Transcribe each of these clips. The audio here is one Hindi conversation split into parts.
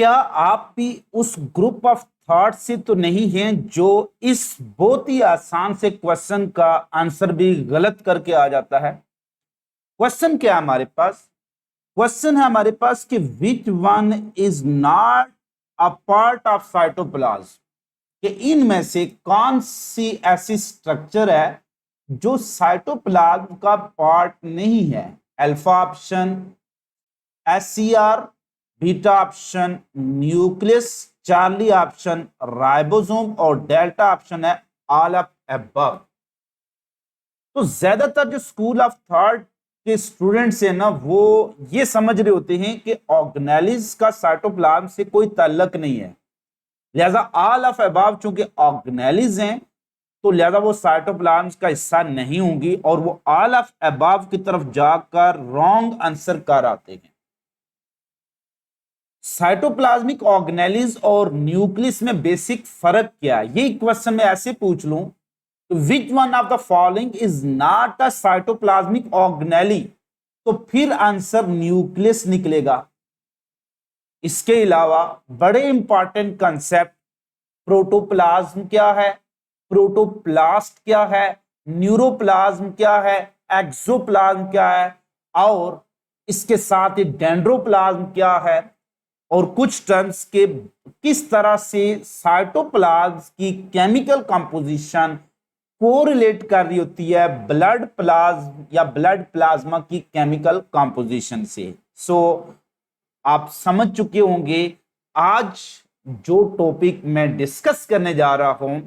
क्या आप भी उस ग्रुप ऑफ थॉट से तो नहीं हैं जो इस बहुत ही आसान से क्वेश्चन का आंसर भी गलत करके आ जाता है? क्वेश्चन क्या है हमारे पास? क्वेश्चन है हमारे पास कि विच one is not a part of cytoplasm, कि इनमें से कौन सी ऐसी स्ट्रक्चर है जो साइटोप्लाज्म का पार्ट नहीं है? Alpha option SCR, beta option nucleus, Charlie option ribosome और डेल्टा ऑप्शन है ऑल ऑफ अबव। तो ज्यादातर जो स्कूल ऑफ थॉट के स्टूडेंट्स हैं ना, वो ये समझ रहे होते हैं कि ऑर्गेनेलिज का साइटोप्लाज्म से कोई ताल्लुक नहीं है, लिहाजा ऑल ऑफ अबव चूंकि ऑर्गेनेलिज हैं तो लिहाजा वो साइटोप्लाज्म का हिस्सा नहीं होंगी और वो ऑल ऑफ अबव की तरफ जाकर रॉन्ग आंसर कर आते हैं। साइटोप्लाज्मिक ऑर्गेनेलिज और न्यूक्लियस में बेसिक फर्क क्या है? ये क्वेश्चन में ऐसे पूछ लूं, विच one of the following is not a cytoplasmic organelle, तो फिर आंसर न्यूक्लियस निकलेगा। इसके अलावा बड़े इंपॉर्टेंट कंसेप्ट, प्रोटोप्लाज्म क्या है, प्रोटोप्लास्ट क्या है, न्यूरोप्लाज्म क्या है, एक्सोप्लाज्म क्या है, और इसके साथ ही डेंड्रोप्लाज्म क्या है, और कुछ टर्म्स के किस तरह से साइटोप्लाज्म की केमिकल कंपोजिशन कोरिलेट कर रही होती है ब्लड प्लाज्म या ब्लड प्लाज्मा की केमिकल कंपोजिशन से। सो आप समझ चुके होंगे आज जो टॉपिक मैं डिस्कस करने जा रहा हूं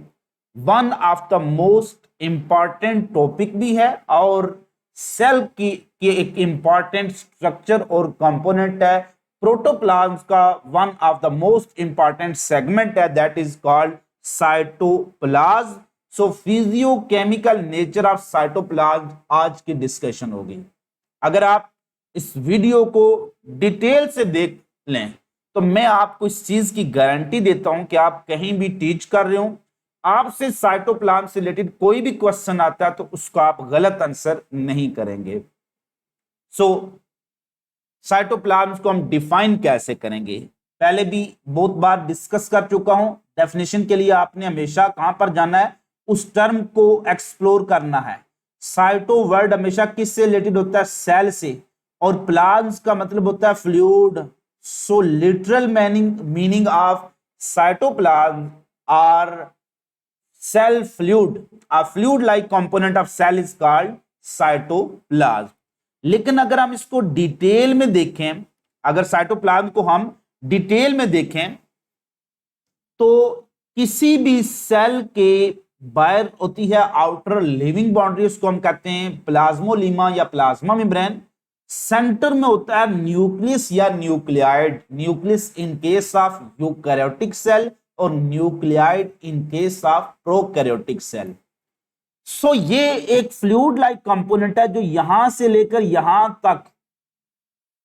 one of the most important topic भी है और सेल की एक इंपॉर्टेंट स्ट्रक्चर और कंपोनेंट है। प्रोटोप्लाज्म का one of the most important segment है, that is called cytoplasm. So physiochemical nature of cytoplasm आज की डिस्कशन होगी। अगर आप इस वीडियो को डिटेल से देख लें तो मैं आपको इस चीज की गारंटी देता हूं कि आप कहीं भी टीच कर रहे हो, आपसे साइटोप्लाज्म से रिलेटेड कोई भी क्वेश्चन आता है तो उसको आप गलत आंसर नहीं करेंगे। सो साइटोप्लाज्म को हम डिफाइन कैसे करेंगे, पहले भी बहुत बार डिस्कस कर चुका हूं। डेफिनेशन के लिए आपने हमेशा कहां पर जाना है, उस टर्म को एक्सप्लोर करना है। साइटो वर्ड हमेशा किससे रिलेटेड होता है? सेल से, और प्लाज्म का मतलब होता है fluid. So literal meaning of cytoplasm are cell fluid, a fluid like component of cell is called cytoplasm। लेकिन अगर हम इसको डिटेल में देखें, अगर साइटोप्लाज्म को हम डिटेल में देखें तो किसी भी सेल के बाहर होती है आउटर लिविंग बाउंड्री, उसको हम कहते हैं प्लाज्मोलीमा या प्लाज्मा मेम्ब्रेन। सेंटर में होता है न्यूक्लियस या nucleoid, nucleus in case of eukaryotic cell और nucleoid in case of prokaryotic cell. So ये एक फ्लूइड लाइक कंपोनेंट है जो यहां से लेकर यहां तक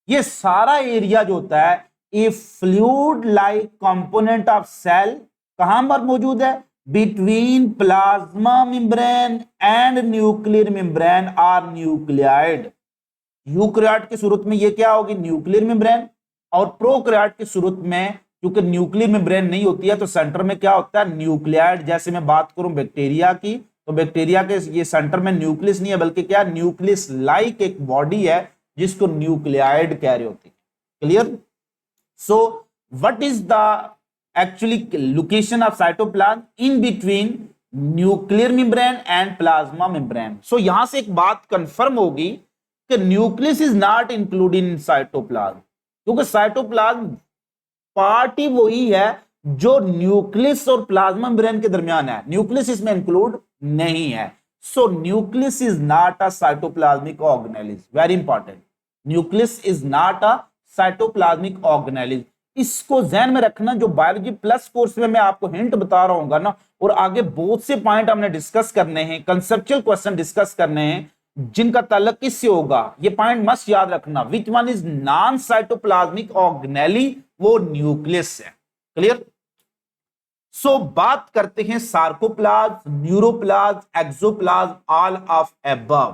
ये सारा एरिया जो होता है, ये fluid like component of cell कहां पर मौजूद है? Between plasma membrane and nuclear membrane और न्यूक्लियाइड। यूकैरियोट की सूरत में ये क्या होगी? न्यूक्लियर मेम्ब्रेन, और प्रोकैरियोट की सूरत में क्योंकि न्यूक्लियर मेम्ब्रेन नहीं होती है तो सेंटर में क्या होता है? न्यूक्लियाइड। जैसे मैं बात करूं बैक्टीरिया की, तो बैक्टीरिया के ये सेंटर में न्यूक्लियस नहीं है बल्कि क्या? न्यूक्लियस लाइक एक बॉडी है जिसको न्यूक्लियाइड कह रही होती है। Clear? So what is the actually location of cytoplasm? In between nuclear membrane and plasma membrane. So यहां से एक बात कंफर्म होगी कि nucleus is not included in cytoplasm, क्योंकि साइटोप्लाज्म पार्ट ही वही है जो न्यूक्लियस और प्लाज्मा मेम्ब्रेन के दरमियान है, न्यूक्लियस इसमें इंक्लूड नहीं है। सो nucleus is not a cytoplasmic organelles, very important. Nucleus is not a cytoplasmic organelles. इसको ध्यान में रखना, जो बायोलॉजी प्लस कोर्स में मैं आपको हिंट बता रहा हूँ ना, और आगे बहुत से पॉइंट हमने डिस्कस करने हैं, कंसेप्चुअल क्वेश्चन डिस्कस करने हैं जिनका ताल्लुक किससे होगा, ये पॉइंट मस्ट याद रखना। Which one is non cytoplasmic organelle? वो न्यूक्लियस है। क्लियर? सो बात करते हैं sarcoplasm, neuroplasm, axoplasm, all of above.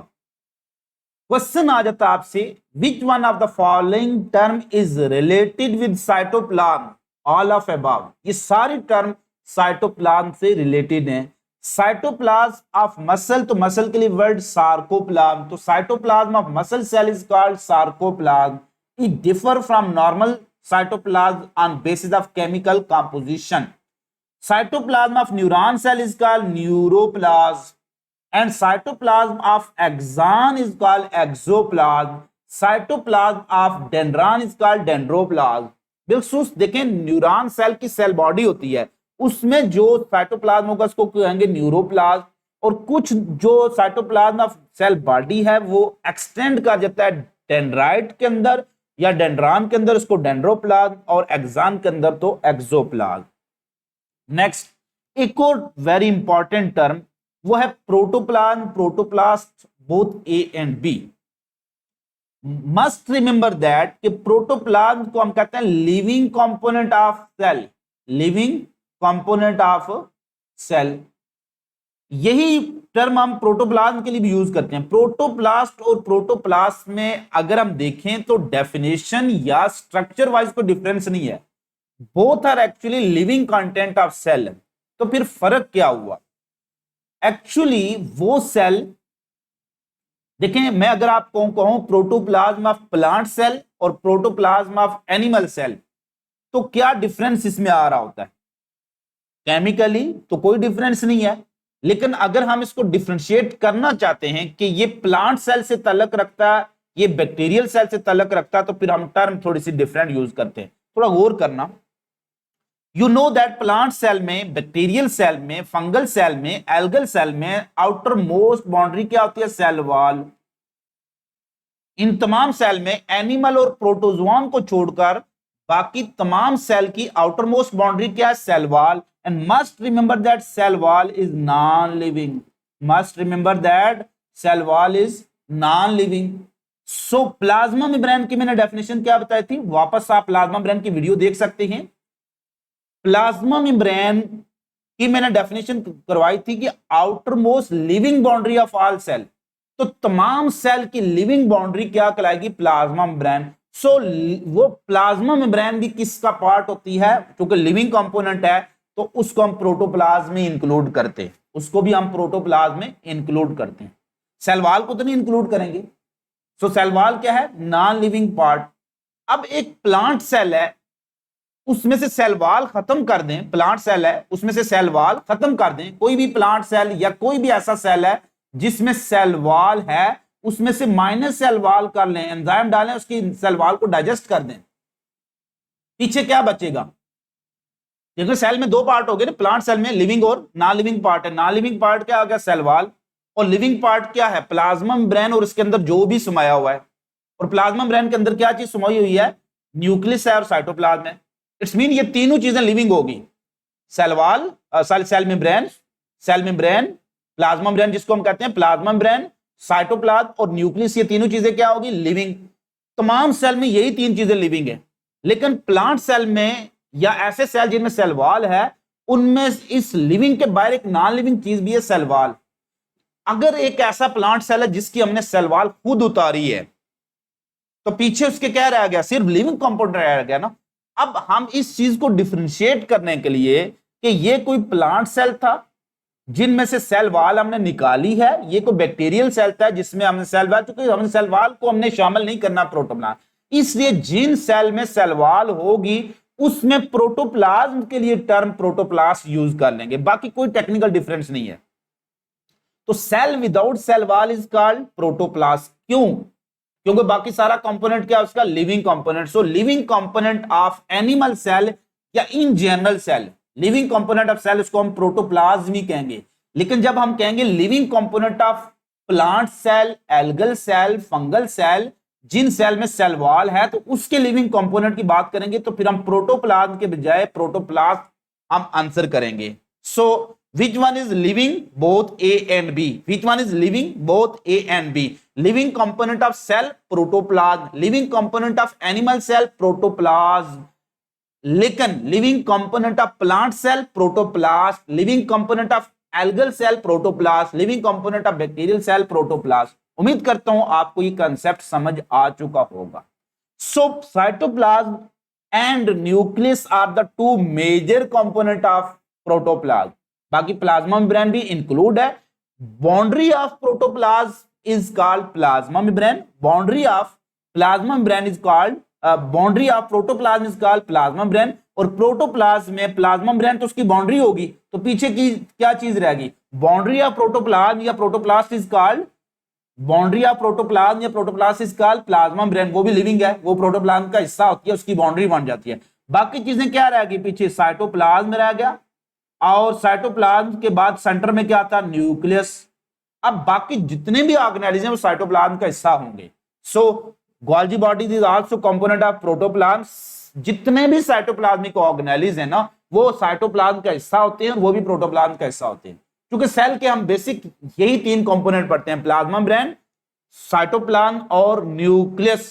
Question आ जाता है आपसे, which one of the following term is related with cytoplasm? All of above, ये सारी टर्म साइटोप्लाज्म से रिलेटेड हैं। साइटोप्लाज्म ऑफ मसल, तो मसल के लिए वर्ड सार्कोप्लाज्म, तो cytoplasm of muscle cell is called sarcoplasm. It differ from normal cytoplasm on basis of chemical composition. Cytoplasm of neuron cell is called neuroplasm and cytoplasm of axon is called exoplasm. Cytoplasm of dendron is called dendroplasm. बिल्कुल देखें, न्यूरॉन सेल की सेल बॉडी होती है, उसमें जो साइटोप्लाज्म होगा उसको कहेंगे न्यूरोप्लाज्म, और कुछ जो साइटोप्लाज्म ऑफ सेल बॉडी है वो एक्सटेंड कर जाता है डेंड्राइट के अंदर या डेंड्रॉन के अंदर, उसको डेंड्रोप्लाज्म, और एक्सॉन के अंदर तो एक्सोप्लाज्म। नेक्स्ट एक और वेरी इंपॉर्टेंट टर्म वो है protoplasm, protoplast, both A and B. Must remember that कि प्रोटोप्लाज्म को हम कहते हैं living component of cell, living component of cell. यही टर्म हम प्रोटोप्लाज्म के लिए भी यूज करते हैं। प्रोटोप्लास्ट और प्रोटोप्लास्ट में अगर हम देखें तो डेफिनेशन या स्ट्रक्चर वाइज कोई डिफरेंस नहीं है, both are actually living content of cell. तो फिर फर्क क्या हुआ? एक्चुअली वो सेल, देखें मैं अगर आपको कहूं प्रोटोप्लाज्म ऑफ प्लांट सेल और प्रोटोप्लाज्म ऑफ एनिमल सेल, तो क्या डिफरेंस इसमें आ रहा होता है? केमिकली तो कोई डिफरेंस नहीं है, लेकिन अगर हम इसको डिफरेंशिएट करना चाहते हैं कि ये प्लांट सेल से ताल्लुक रखता है, ये बैक्टीरियल सेल से ताल्लुक रखता है, तो फिर हम टर्म थोड़ी सी डिफरेंट यूज करते हैं। थोड़ा गौर करना। You know that plant cell में, बैक्टीरियल सेल में, फंगल सेल में, एल्गल सेल में आउटर मोस्ट बाउंड्री क्या होती है? Cell wall. इन तमाम सेल में एनिमल और प्रोटोजोआन को छोड़कर बाकी तमाम सेल की आउटर मोस्ट बाउंड्री क्या है? Cell wall. And must remember that cell wall is non living, must remember that cell wall is non living. So plasma membrane की मैंने डेफिनेशन क्या बताई थी, वापस आप प्लाज्मा मेम्ब्रेन की वीडियो देख सकते हैं। प्लाज्मा मेम्ब्रेन की मैंने डेफिनेशन करवाई थी कि outermost living boundary of all cell, तो तमाम सेल की लिविंग बाउंड्री क्या कहलाएगी? Plasma membrane. सो वो प्लाज्मा मेम्ब्रेन भी किसका पार्ट होती है? क्योंकि लिविंग कंपोनेंट है, तो उसको हम प्रोटोप्लाज्म में इंक्लूड करते हैं, उसको भी हम प्रोटोप्लाज्म में इंक्लूड करते हैं। सेल वॉल को तो नहीं इंक्लूड करेंगे। सो सेल वॉल क्या है? Non living part. अब एक प्लांट सेल है, उसमें से सेल वॉल खत्म कर दें, प्लांट सेल है उसमें से सेल वॉल खत्म कर दें, कोई भी प्लांट सेल या कोई भी ऐसा सेल है जिसमें सेल वॉल है, उसमें से माइनस सेल वॉल कर लें, एंजाइम डालें, उसकी सेल वॉल को डाइजेस्ट कर दें, पीछे क्या बचेगा? क्योंकि सेल में दो पार्ट हो गए ना, प्लांट सेल में लिविंग और नॉन लिविंग पार्ट है। नॉन लिविंग पार्ट क्या आ गया? Cell wall. और लिविंग पार्ट क्या है? प्लाज्मा मेम्ब्रेन और उसके अंदर जो भी समाया हुआ है। और प्लाज्मा मेम्ब्रेन के अंदर क्या चीज समाई हुई है? न्यूक्लियस है और साइटोप्लाज्म है। इट्स मीन ये तीनों चीजें लिविंग होगी, cell wall, cell membrane, cell membrane, plasma membrane जिसको हम कहते हैं प्लाज्मा मेम्ब्रेन, साइटोप्लाज्म और न्यूक्लियस, ये तीनों चीजें क्या होगी? लिविंग। तमाम सेल में यही तीन चीजें लिविंग है। लेकिन प्लांट सेल में या ऐसे सेल जिनमें सेल वॉल है, उनमें इस लिविंग के बाहर एक नॉन लिविंग चीज भी है, सेल वॉल। अगर एक ऐसा प्लांट सेल है जिसकी हमने सेल वॉल खुद उतारी है, तो पीछे उसके क्या रह गया? सिर्फ लिविंग कंपाउंड रह गया ना। अब हम इस चीज को डिफरेंशिएट करने के लिए कि ये कोई प्लांट सेल था जिनमें से सेल वॉल हमने निकाली है, ये कोई बैक्टीरियल सेल था जिसमें हमने सेल वॉल, क्योंकि हमने सेल वॉल को हमने शामिल नहीं करना प्रोटोप्लाज्म, इसलिए जिन सेल में सेल वॉल होगी उसमें प्रोटोप्लाज्म के लिए टर्म प्रोटोप्लास्ट यूज कर लेंगे, बाकी कोई टेक्निकल डिफरेंस नहीं है। तो cell without cell wall is called protoplast. क्यों? क्योंकि बाकी सारा कंपोनेंट क्या है उसका? Living component. So living component of animal cell या in general cell, living component of cell उसको हम प्रोटोप्लाज्म ही कहेंगे। लेकिन जब हम कहेंगे living component of plant cell, algal cell, fungal cell, जिन सेल में सेल वॉल है, तो उसके लिविंग कंपोनेंट की बात करेंगे, तो फिर हम प्रोटोप्लाज्म के बजाय प्रोटोप्लास्ट हम आंसर करेंगे। सो which one is living? Both A and B. Which one is living? Both A and B. Living component of cell, protoplasm. Living component of animal cell, protoplasm. लेकिन living component of plant cell, protoplasm. Living component of algal cell, protoplasm. Living component of bacterial cell, protoplasm. उम्मीद करता हूं आपको ये कंसेप्ट समझ आ चुका होगा। So cytoplasm and nucleus are the two major component of protoplasm. बाकी प्लाज्मा मेम्ब्रेन भी इंक्लूड है। Boundary of protoplasm is called plasma membrane, boundary of plasma membrane is called boundary of protoplasm is called plasma membrane. और प्रोटोप्लाज्म में प्लाज्मा मेम्ब्रेन तो उसकी बाउंड्री होगी, तो पीछे की क्या चीज रहेगी, बाउंड्री ऑफ प्रोटोप्लाज्म या protoplast is called boundary of protoplasm या protoplast is called plasma membrane. वो भी लिविंग है, वो प्रोटोप्लाज्म का हिस्सा होती है, उसकी बाउंड्री बन जाती है। बाकी चीजें क्या रहेगी पीछे, साइटोप्लाज्म रह गया, और साइटोप्लाज्म के बाद सेंटर में क्या आता है, न्यूक्लियस। अब बाकी जितने भी ऑर्गेनेलिज्म वो साइटोप्लाज्म का हिस्सा होंगे। So Golgi body is also component of protoplasm. जितने भी साइटोप्लाज्मिक ऑर्गेनेलिज्म है ना, वो साइटोप्लाज्म का हिस्सा होते हैं, वो भी प्रोटोप्लाज्म का हिस्सा होते हैं। क्योंकि सेल के हम बेसिक यही तीन कंपोनेंट पढ़ते हैं, प्लाज्मा मेम्ब्रेन, साइटोप्लाज्म और न्यूक्लियस।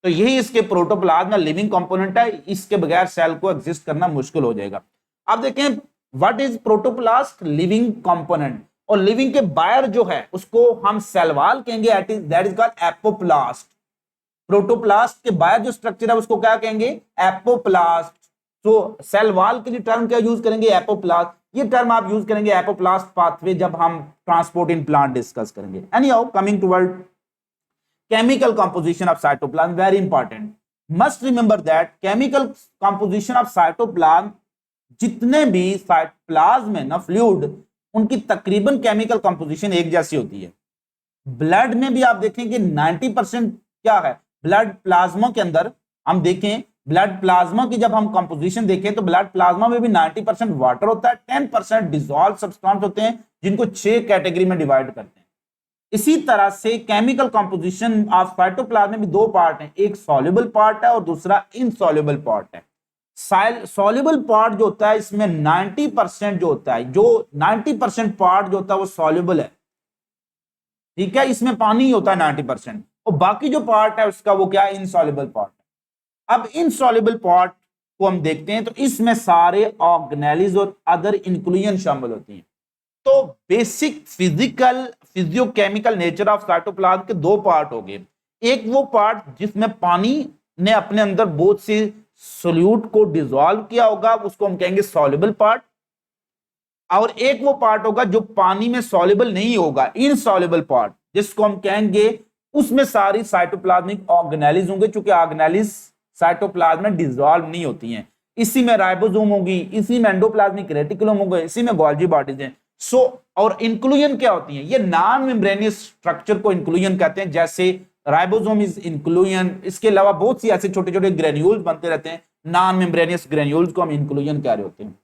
तो यही इसके प्रोटोप्लाज्म में लिविंग कंपोनेंट है, इसके बगैर सेल को एग्जिस्ट करना मुश्किल हो जाएगा। अब देखें what is protoplast, living component. और लिविंग के बाहर जो है उसको हम सेल वॉल कहेंगे, that is called apoplast. Protoplast के बाहर जो स्ट्रक्चर है उसको क्या कहेंगे, एपोप्लास्ट। तो सेल वॉल के लिए टर्म क्या यूज करेंगे, एपोप्लास्ट। ये टर्म आप यूज करेंगे एपोप्लास्ट पाथवे जब हम ट्रांसपोर्ट इन प्लांट डिस्कस करेंगे। Anyhow coming toward chemical composition of cytoplasm, very important, must remember that chemical composition of cytoplasm, जितने भी साइटोप्लाज्म है ना फ्लूइड, उनकी तकरीबन केमिकल कंपोजिशन एक जैसी होती है। ब्लड में भी आप देखेंगे 90% क्या है, ब्लड प्लाज्मा के अंदर हम देखें, ब्लड प्लाज्मा की जब हम कंपोजिशन देखें तो ब्लड प्लाज्मा में भी 90% वाटर होता है, 10% डिसॉल्व सब्सटेंस होते हैं, जिनको 6 कैटेगरी में डिवाइड करते हैं। इसी तरह से केमिकल कंपोजिशन ऑफ साइटोप्लाज्म में भी 2 पार्ट हैं, एक सॉल्युबल पार्ट है और दूसरा इनसॉल्युबल पार्ट है। सॉल्युबल पार्ट जो होता है इसमें 90% जो होता है, जो 90% पार्ट जो होता है वो सॉल्युबल है, ठीक है, इसमें पानी ही होता है 90%, और बाकी जो पार्ट है उसका वो क्या है, इनसॉल्युबल पार्ट है। अब इनसॉल्युबल पार्ट को हम देखते हैं तो इसमें सारे ऑर्गेनेलिज्म और अदर इंक्लूजन शामिल होती हैं। तो basic physical physiochemical nature of cytoplasm के 2 पार्ट हो गए, एक वो पार्ट जिसमें पानी ने अपने अंदर बहुत से सोल्यूट को डिसॉल्व किया होगा, उसको हम कहेंगे सॉल्युबल पार्ट, और एक वो पार्ट होगा जो पानी में सॉल्युबल नहीं होगा, इनसॉल्युबल पार्ट, जिसको हम कहेंगे उसमें सारी साइटोप्लाज्मिक ऑर्गेनेलिज्म होंगे, चूंकि ऑर्गेनेलिज्म साइटोप्लाज्म में डिसॉल्व नहीं होती हैं। इसी में राइबोसोम होगी, इसी में एंडोप्लाज्मिक रेटिकुलम होगा, इसी में गोल्गी बॉडीज हैं। सो और इंक्लूजन क्या होती है, ये नॉन मेम्ब्रेनियस स्ट्रक्चर को इंक्लूजन कहते हैं, जैसे राइबोसोम इज इंक्लूजन। इसके अलावा बहुत सी ऐसे छोटे छोटे ग्रेन्यूल्स बनते रहते हैं, नॉन मेम्ब्रेनियस ग्रेन्यूल्स को हम इंक्लूजन कह रहे होते हैं।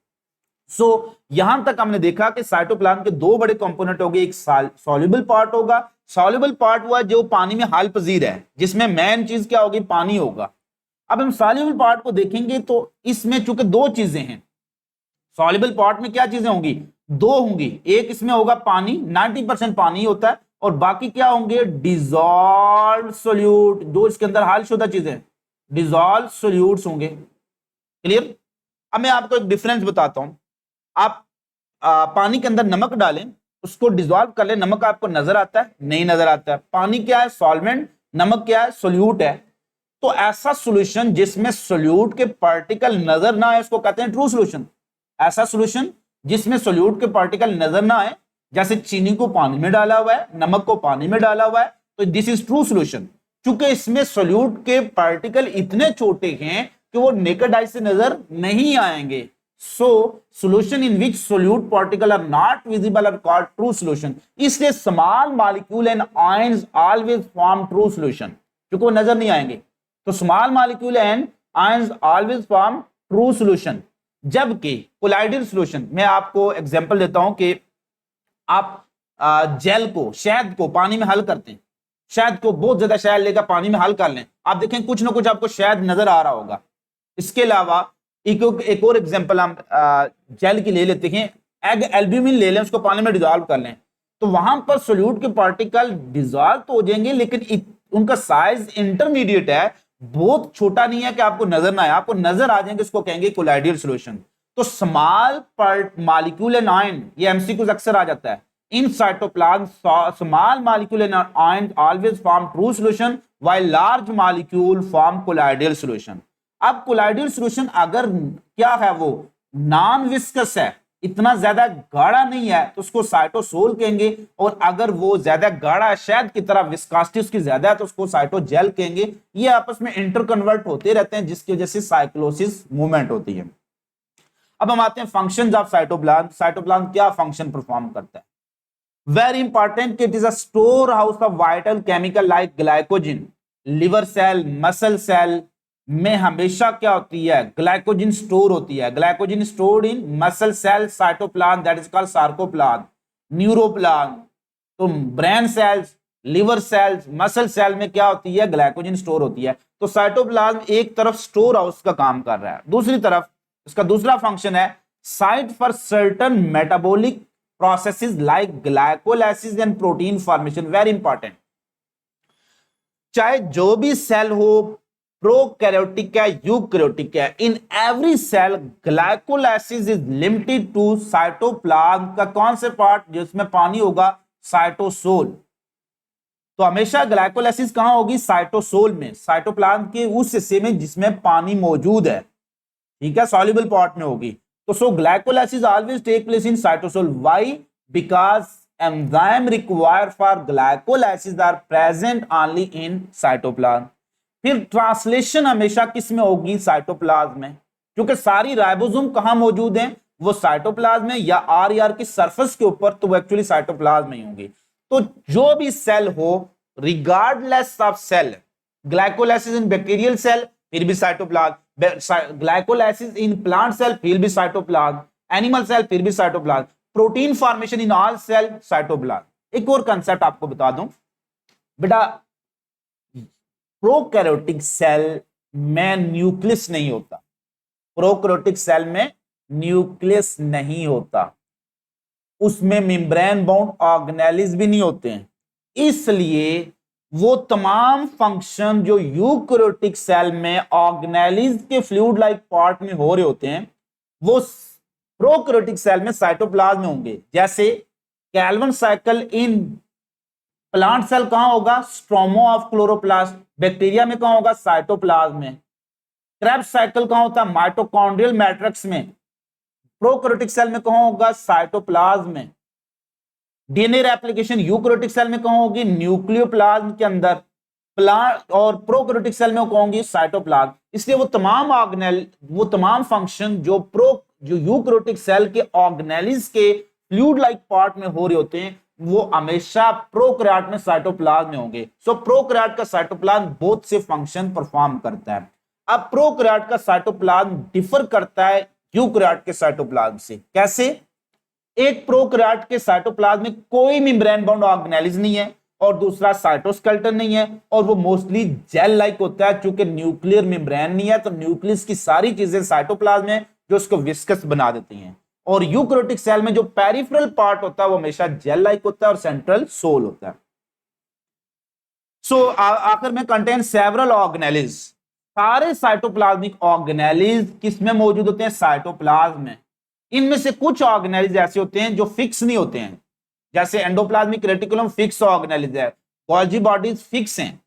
सो यहां तक हमने देखा कि साइटोप्लाज्म के 2 बड़े कंपोनेंट हो गए, एक सॉल्युबल पार्ट होगा, सॉल्युबल पार्ट हुआ जो पानी में हाल पजीर है, जिसमें मेन चीज क्या होगी, पानी होगा। अब हम सॉल्युबल पार्ट को देखेंगे तो इसमें चूंकि 2 चीजें हैं, सॉल्युबल पार्ट में क्या चीजें होंगी, 2 होंगी, एक इसमें होगा पानी, 90% पानी होता है, और बाकी क्या होंगे, डिसॉल्व सोल्यूट, जो इसके अंदर हालशुदा चीजें, डिसॉल्व सोल्यूट्स होंगे। क्लियर। अब मैं आपको एक डिफरेंस बताता हूं, आप पानी के अंदर नमक डालें, उसको डिसॉल्व कर लें, नमक आपको नजर आता है, नहीं नजर आता है। पानी क्या है, सॉल्वेंट, नमक क्या है, सोल्यूट है। तो ऐसा सॉल्यूशन जिसमें सोल्यूट के पार्टिकल नजर ना आए उसको कहते हैं ट्रू सॉल्यूशन। ऐसा सॉल्यूशन जिसमें सोल्यूट के पार्टिकल नजर ना आए, जैसे चीनी को पानी में डाला हुआ है, नमक को पानी में डाला हुआ है, तो दिस इज ट्रू सॉल्यूशन। क्योंकि इसमें सोल्यूट के पार्टिकल इतने छोटे हैं कि वो नेकेड आई से नजर नहीं आएंगे। So solution in which solute particle are not visible are called true solution. इसलिए small molecule and ions always form true solution, क्योंकि वो नजर नहीं आएंगे। तो small molecule and ions always form true solution। जबकि कोलाइडल solution, मैं आपको एग्जांपल देता हूं कि आप जेल को, शहद को पानी में हल करते हैं, शहद को बहुत ज्यादा शहद लेकर पानी में हल कर लें, आप देखें कुछ ना कुछ आपको शहद नजर आ रहा होगा। इसके अलावा एक और एग्जांपल हम जेल की ले लेते हैं, एग एल्ब्यूमिन ले लें, उसको पानी में डिसॉल्व कर लें, तो वहां पर सोल्यूट के पार्टिकल डिसॉल्व तो हो जाएंगे, लेकिन उनका साइज इंटरमीडिएट है, बहुत छोटा नहीं है कि आपको नजर ना आए, आपको नजर आ जाएंगे, उसको कहेंगे कोलाइडल सॉल्यूशन। तो small part molecule and ion, ये एमसीक्यूज अक्सर आ जाता है, in cytoplasm small molecule and ion always form true solution while large molecule form colloidal solution. अब कोलाइडल सॉल्यूशन अगर क्या है, वो नॉन विस्कस है, इतना ज्यादा गाढ़ा नहीं है, तो उसको साइटोसोल कहेंगे। और अगर वो ज्यादा गाढ़ा है, शहद की तरह विस्कोसिटी उसकी ज्यादा है, तो उसको साइटोजेल कहेंगे। ये आपस में इंटरकन्वर्ट होते रहते हैं, जिसकी वजह से साइक्लोसिस मूवमेंट होती है। अब हम आते हैं फंक्शंस ऑफ साइटोप्लाज्म। साइटोप्लाज्म क्या फंक्शन परफॉर्म करता है? Very important, it is a store house of vital chemical like glycogen. Liver cell, muscle cell में हमेशा क्या होती है? ग्लाइकोजन स्टोर होती है। Glycogen stored in muscle cell cytoplasm, that is called sarcoplasm. Neuroplasm, तो brain cells, liver cells, muscle cell में क्या होती है? ग्लाइकोजन स्टोर होती है। तो साइटोप्लाज्म एक तरफ स्टोर हाउस का काम कर रहा है, दूसरी तरफ इसका दूसरा फंक्शन है site for certain metabolic processes like glycolysis and protein formation. Very important, चाहे जो भी सेल हो, प्रोकैरियोटिक है, यूकैरियोटिक है, in every cell glycolysis is limited to cytoplasm का कौन से पार्ट जिसमें पानी होगा? साइटोसोल। तो हमेशा ग्लाइकोलाइसिस कहां होगी? साइटोसोल में, साइटोप्लाज्म के उस हिस्से में जिसमें पानी मौजूद है, ठीक है, सॉल्युबल पार्ट में होगी। तो so glycolysis always take place in cytosol. Why? Because enzyme required for glycolysis are present only in cytoplasm. फिर ट्रांसलेशन हमेशा किस में होगी? साइटोप्लाज्म में, क्योंकि सारी राइबोसोम कहां मौजूद हैं? वो साइटोप्लाज्म में या आर की सरफेस के ऊपर, तो वो एक्चुअली साइटोप्लाज्म में ही होंगी। तो जो भी सेल हो, regardless of cell, glycolysis in bacterial cell फिर भी cytoplasm, glycolysis in plant cell फिर भी साइटोप्लाज्म, एनिमल सेल फिर भी cytoplasm, protein formation in all cell cytoplasm. एक और कंसेप्ट आपको बता दूं बेटा, प्रोकैरियोटिक सेल में न्यूक्लियस नहीं होता। प्रोकैरियोटिक सेल में न्यूक्लियस नहीं होता, उसमें मेम्ब्रेन बाउंड ऑर्गेनेल्स भी नहीं होते हैं। इसलिए वो तमाम फंक्शन जो यूकैरियोटिक सेल में ऑर्गेनेल्स के फ्लूइड लाइक पार्ट में हो रहे होते हैं, वो प्रोकैरियोटिक सेल में साइटोप्लाज्म में होंगे। जैसे Calvin cycle in plant cell कहां होगा? Stroma of chloroplast. बैक्टीरिया में कहां होगा? साइटोप्लाज्म में। क्रेब्स साइकिल कहां होता है? माइटोकॉन्ड्रियल मैट्रिक्स में। प्रोकैरियोटिक सेल में कहां होगा? साइटोप्लाज्म में। डीएनए रेप्लिकेशन यूकैरियोटिक सेल में कहां होगी? न्यूक्लियोप्लाज्म के अंदर। प्लांट और प्रोकैरियोटिक सेल में कहां होंगी? साइटोप्लाज्म। इसलिए वो तमाम ऑर्गेनेल, वो तमाम फंक्शन जो यूकैरियोटिक सेल के ऑर्गेनेल्स के फ्लूइड लाइक पार्ट में हो रहे होते हैं, वो हमेशा प्रोकैरियोट में साइटोप्लाज्म में होंगे। सो प्रोकैरियोट का साइटोप्लाज्म बहुत से फंक्शन परफॉर्म करता है। अब प्रोकैरियोट का साइटोप्लाज्म डिफर करता है यूकैरियोट के साइटोप्लाज्म से। कैसे? एक प्रोकैरियोट के साइटोप्लाज्म में कोई मेम्ब्रेन बाउंड ऑर्गेनेल्स नहीं है, और दूसरा साइटोस्केलेटन नहीं है, और वो मोस्टली जेल लाइक होता है। चूंकि न्यूक्लियर मेम्ब्रेन नहीं है, तो न्यूक्लियस की सारी चीजें साइटोप्लाज्म में जो उसको विस्कस बना देती हैं। और यूकैरियोटिक सेल में जो पेरिफेरल पार्ट होता है वो हमेशा जेल लाइक होता है और सेंट्रल सोल होता है। सो आखिर में कंटेन सेवरल ऑर्गेनेल्स। सारे साइटोप्लाज्मिक ऑर्गेनेल्स किस में मौजूद होते हैं? साइटोप्लाज्म में। इनमें से कुछ ऑर्गेनेल्स ऐसे होते हैं जो फिक्स नहीं होते हैं, जैसे एंडोप्लाज्मिक रेटिकुलम फिक्स ऑर्गेनेल्स है, गोल्जी बॉडीज फिक्स हैं।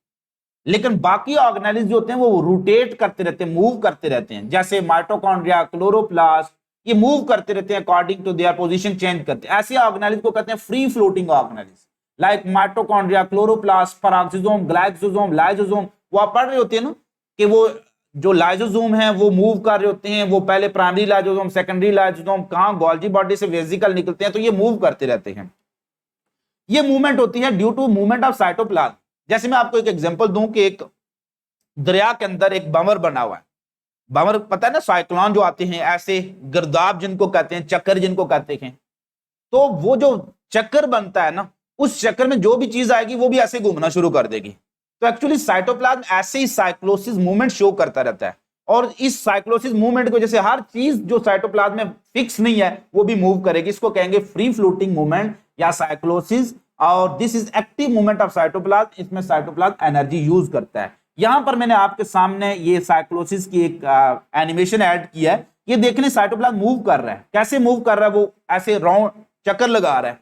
लेकिन बाकी ऑर्गेनेल्स जो होते हैं वो रोटेट करते रहते हैं, मूव करते रहते हैं। जैसे माइटोकॉन्ड्रिया, क्लोरोप्लास्ट, ये मूव करते रहते हैं according to their position, change करते हैं। ऐसे ऑर्गेनेल्स को कहते हैं free floating organelles, like mitochondria, chloroplast, peroxisome, glyoxysome, lysosome. वो आप पढ़ रहे होते हैं ना कि वो जो लाइसोसोम है वो मूव कर रहे होते हैं, वो पहले प्राइमरी लाइसोसोम, सेकेंडरी लाइसोसोम, कहां गोल्जी बॉडी से वेसिकल निकलते हैं, तो ये मूव करते रहते हैं। ये मूवमेंट होती है due to movement of cytoplasm. जैसे मैं आपको एक एग्जांपल दूं कि एक दरिया के अंदर एक बंवर बना हुआ है। बंवर पता है ना, साइक्लोन जो आते हैं, ऐसे गिरदाव जिनको कहते हैं, चक्कर जिनको कहते हैं, तो वो जो चक्कर बनता है ना, उस चक्कर में जो भी चीज आएगी वो भी ऐसे घूमना शुरू कर देगी। तो एक्चुअली साइटोप्लाज्म ऐसे ही साइक्लोसिस मूवमेंट शो करता रहता है, और इस साइक्लोसिस मूवमेंट की वजह से हर चीज जो साइटोप्लाज्म में फिक्स नहीं है वो भी मूव करेगी। इसको कहेंगे फ्री फ्लोटिंग मूवमेंट या साइक्लोसिस, और this is active movement of cytoplasm. इसमें साइटोप्लाज्म एनर्जी यूज करता है। यहां पर मैंने आपके सामने ये साइक्लोसिस की एक एनिमेशन ऐड किया है। ये देखने साइटोप्लाज्म मूव कर रहा है। कैसे मूव कर रहा है? वो ऐसे राउंड चक्कर लगा रहा है।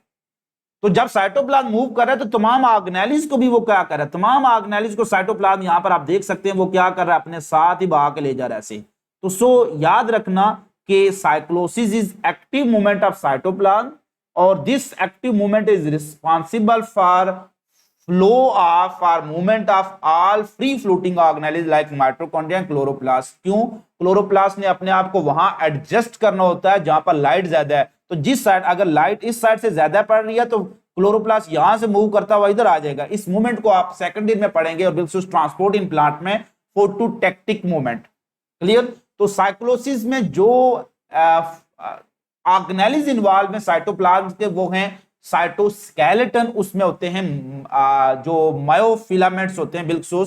तो जब साइटोप्लाज्म मूव कर रहा है तो तमाम ऑर्गेनेलिज को भी वो क्या कर रहा है, तमाम ऑर्गेनेलिज को साइटोप्लाज्म यहां पर आप देख सकते हैं वो क्या कर रहा है, अपने साथ ही बहा के ले जा रहा है ऐसे। तो सो याद रखना कि cyclosis is active movement of cytoplasm और this active movement is responsible for flow of और movement of all free floating organelles like mitochondria and chloroplast. क्यों? क्लोरोप्लास्ट ने अपने आप को वहां एडजस्ट करना होता है जहां पर लाइट ज्यादा है। तो जिस साइड अगर लाइट इस साइड से ज्यादा पड़ रही है तो क्लोरोप्लास्ट यहां से मूव करता हुआ इधर आ जाएगा। इस मूवमेंट को आप सेकंड ईयर में पढ़ेंगे और बिल्कुल ट्रांसपोर्ट इन प्लांट में फोटोटेक्टिक मूवमेंट। क्लियर? तो साइक्लोसिस में जो ऑर्गेनेलिज इन्वॉल्व में साइटोप्लाज्म के वो हैं साइटोस्केलेटन, उसमें होते हैं जो मायोफिलामेंट्स होते हैं बिल्कुल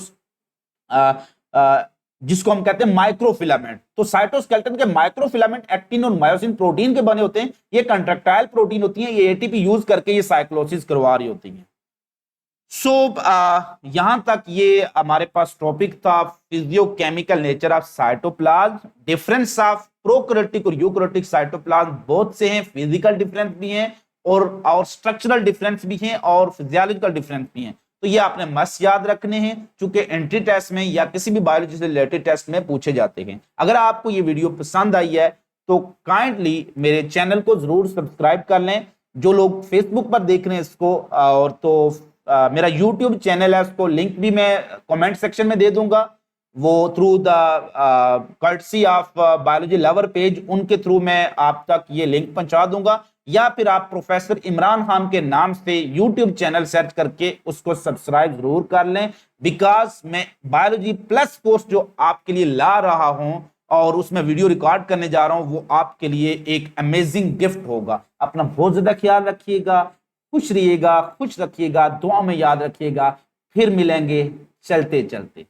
जिसको हम कहते हैं माइक्रोफिलामेंट। तो साइटोस्केलेटन के माइक्रोफिलामेंट एक्टिन और मायोसिन प्रोटीन के बने होते हैं। ये कंट्रैक्टाइल प्रोटीन होती हैं, ये एटीपी यूज करके ये साइक्लोसिस करवा रही होती हैं। सो यहां तक ये हमारे पास टॉपिक था physiochemical nature of cytoplasm, difference of prokaryotic और यूकैरियोटिक साइटोप्लाज्म बहुत से हैं, फिजिकल डिफरेंस भी हैं और स्ट्रक्चरल डिफरेंस भी हैं और फिजियोलॉजिकल डिफरेंस भी हैं। तो ये आपने मस्त याद रखने हैं क्योंकि एंट्री टेस्ट में या किसी भी बायोलॉजी से रिलेटेड टेस्ट में पूछे जाते हैं। अगर आपको ये वीडियो पसंद आई है तो काइंडली मेरे चैनल को जरूर सब्सक्राइब कर लें। जो लोग फेसबुक पर देख रहे हैं इसको और तो मेरा यूट्यूब चैनल है, उसको लिंक भी मैं कमेंट सेक्शन में दे दूंगा। वो through the courtesy of biology lover page, उनके थ्रू मैं आप तक ये लिंक पहुंचा दूंगा, या फिर आप प्रोफेसर इमरान खान के नाम से यूट्यूब चैनल सर्च करके उसको सब्सक्राइब जरूर कर लें। बिकॉज मैं बायोलॉजी प्लस कोर्स जो आपके लिए ला रहा हूं और उसमें वीडियो रिकॉर्ड करने जा रहा हूं वो आपके लिए एक अमेजिंग गिफ्ट होगा। अपना बहुत ज्यादा ख्याल रखिएगा, खुश रहिएगा, खुश रखिएगा, दुआ में याद रखिएगा। फिर मिलेंगे चलते चलते।